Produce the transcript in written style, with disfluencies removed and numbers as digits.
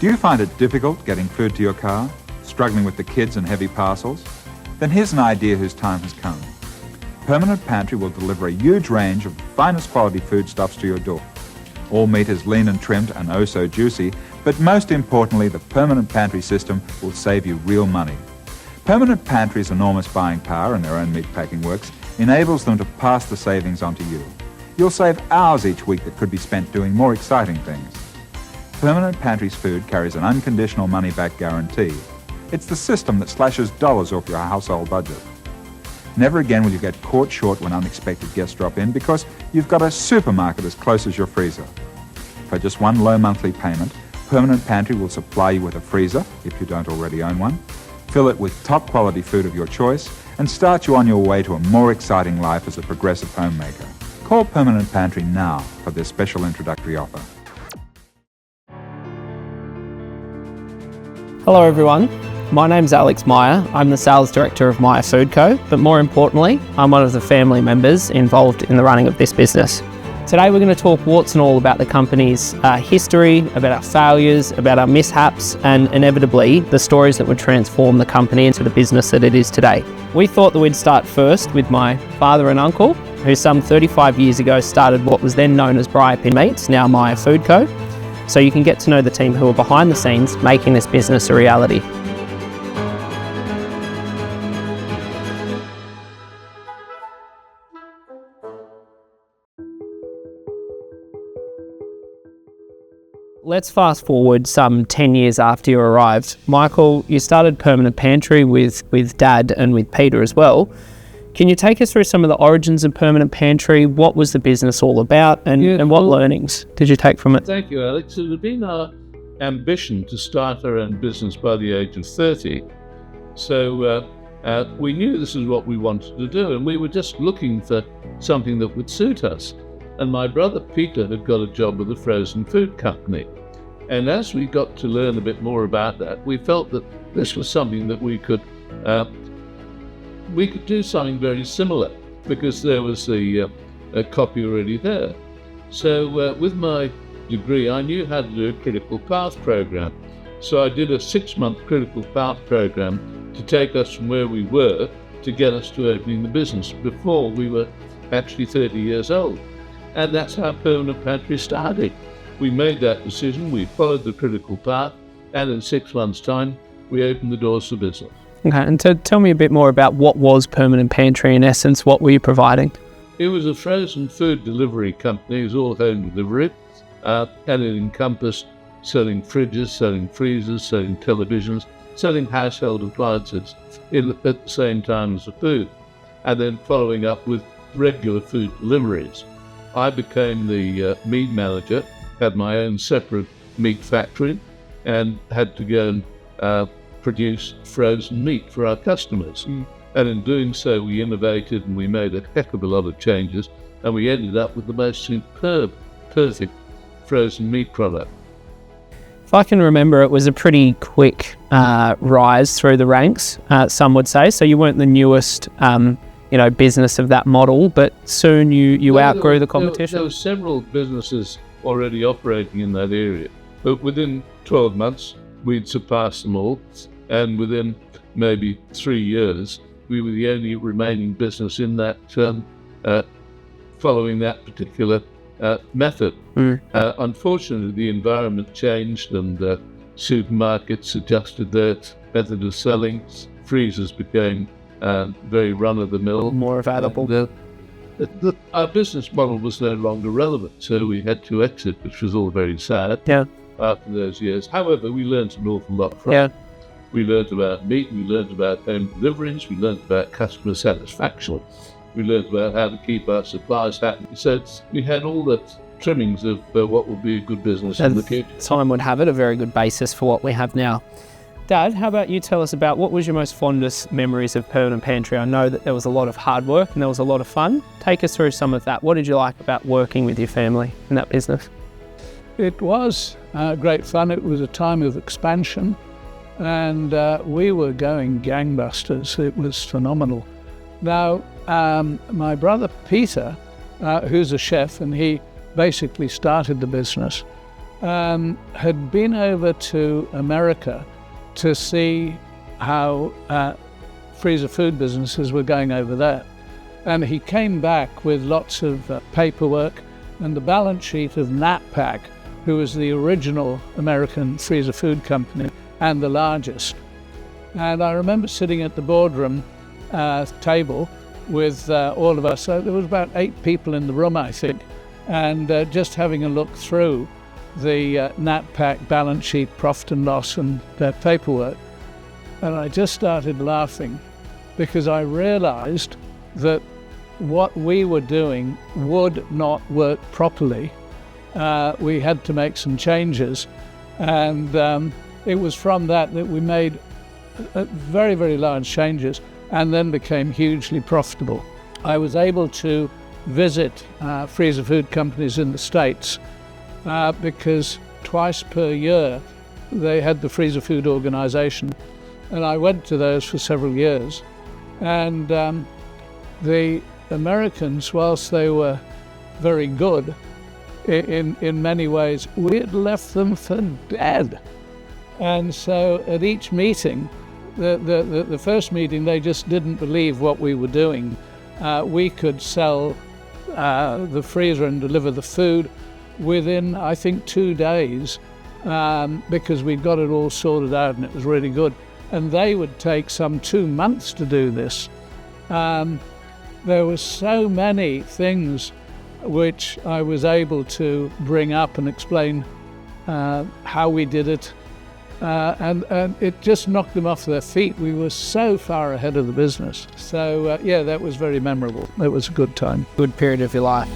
Do you find it difficult getting food to your car? Struggling with the kids and heavy parcels? Then here's an idea whose time has come. Permanent Pantry will deliver a huge range of the finest quality foodstuffs to your door. All meat is lean and trimmed and oh so juicy, but most importantly, the Permanent Pantry system will save you real money. Permanent Pantry's enormous buying power and their own meat packing works enables them to pass the savings on to you. You'll save hours each week that could be spent doing more exciting things. Permanent Pantry's food carries an unconditional money-back guarantee. It's the system that slashes dollars off your household budget. Never again will you get caught short when unexpected guests drop in because you've got a supermarket as close as your freezer. For just one low monthly payment, Permanent Pantry will supply you with a freezer, if you don't already own one, fill it with top quality food of your choice, and start you on your way to a more exciting life as a progressive homemaker. Call Permanent Pantry now for this special introductory offer. Hello everyone, my name's Alex Meyer. I'm the Sales Director of Meyer Food Co, but more importantly, I'm one of the family members involved in the running of this business. Today we're going to talk warts and all about the company's history, about our failures, about our mishaps, and inevitably the stories that would transform the company into the business that it is today. We thought that we'd start first with my father and uncle, who some 35 years ago started what was then known as Briarpin Meats, now Meyer Food Co, so you can get to know the team who are behind the scenes making this business a reality. Let's fast forward some 10 years after you arrived. Michael, you started Permanent Pantry with Dad and with Peter as well. Can you take us through some of the origins of Permanent Pantry? What was the business all about and what learnings did you take from it? Thank you, Alex. It had been our ambition to start our own business by the age of 30. So we knew this is what we wanted to do, and we were just looking for something that would suit us. And my brother Peter had got a job with a frozen food company. And as we got to learn a bit more about that, we felt that this was something that we could do something very similar because there was a copy already there. So with my degree, I knew how to do a critical path program. So I did a 6-month critical path program to take us from where we were to get us to opening the business before we were actually 30 years old. And that's how Permanent Pantry started. We made that decision, we followed the critical path, and in 6 months' time, we opened the doors for business. Okay, and so tell me a bit more about what was Permanent Pantry in essence, what were you providing? It was a frozen food delivery company, it was all home delivery, and it encompassed selling fridges, selling freezers, selling televisions, selling household appliances at the same time as the food, and then following up with regular food deliveries. I became the meat manager, had my own separate meat factory, and had to go and produce frozen meat for our customers. And in doing so, we innovated and we made a heck of a lot of changes, and we ended up with the most superb, perfect frozen meat product. If I can remember, it was a pretty quick rise through the ranks, some would say. So you weren't the newest business of that model, but soon you outgrew the competition. There were several businesses already operating in that area, but within 12 months we'd surpassed them all, and within maybe 3 years we were the only remaining business in that following that particular method. Unfortunately, the environment changed and supermarkets adjusted their method of selling. Freezers became very run-of-the-mill. More available. Our business model was no longer relevant, so we had to exit, which was all very sad after those years. However, we learned an awful lot from it. We learned about meat, we learned about home deliveries, we learned about customer satisfaction, we learned about how to keep our suppliers happy. So we had all the trimmings of what would be a good business in the future. Time would have it, a very good basis for what we have now. Dad, how about you tell us about what was your most fondest memories of Permanent Pantry? I know that there was a lot of hard work and there was a lot of fun. Take us through some of that. What did you like about working with your family in that business? It was great fun. It was a time of expansion and we were going gangbusters. It was phenomenal. Now, my brother Peter, who's a chef, and he basically started the business, had been over to America to see how freezer food businesses were going over there. And he came back with lots of paperwork and the balance sheet of NatPac, who was the original American freezer food company and the largest. And I remember sitting at the boardroom table with all of us. So there was about 8 people in the room, I think, and just having a look through the NatPac balance sheet, profit and loss, and their paperwork. And I just started laughing because I realized that what we were doing would not work properly. We had to make some changes, and it was from that we made very, very large changes and then became hugely profitable. I was able to visit freezer food companies in the States because twice per year they had the freezer food organization, and I went to those for several years. And the Americans, whilst they were very good in many ways, we had left them for dead. And so at each meeting, the first meeting, they just didn't believe what we were doing. We could sell the freezer and deliver the food within, I think, 2 days because we'd got it all sorted out and it was really good. And they would take some 2 months to do this. There were so many things which I was able to bring up and explain how we did it. And it just knocked them off their feet. We were so far ahead of the business. So, yeah, that was very memorable. It was a good time. Good period of your life.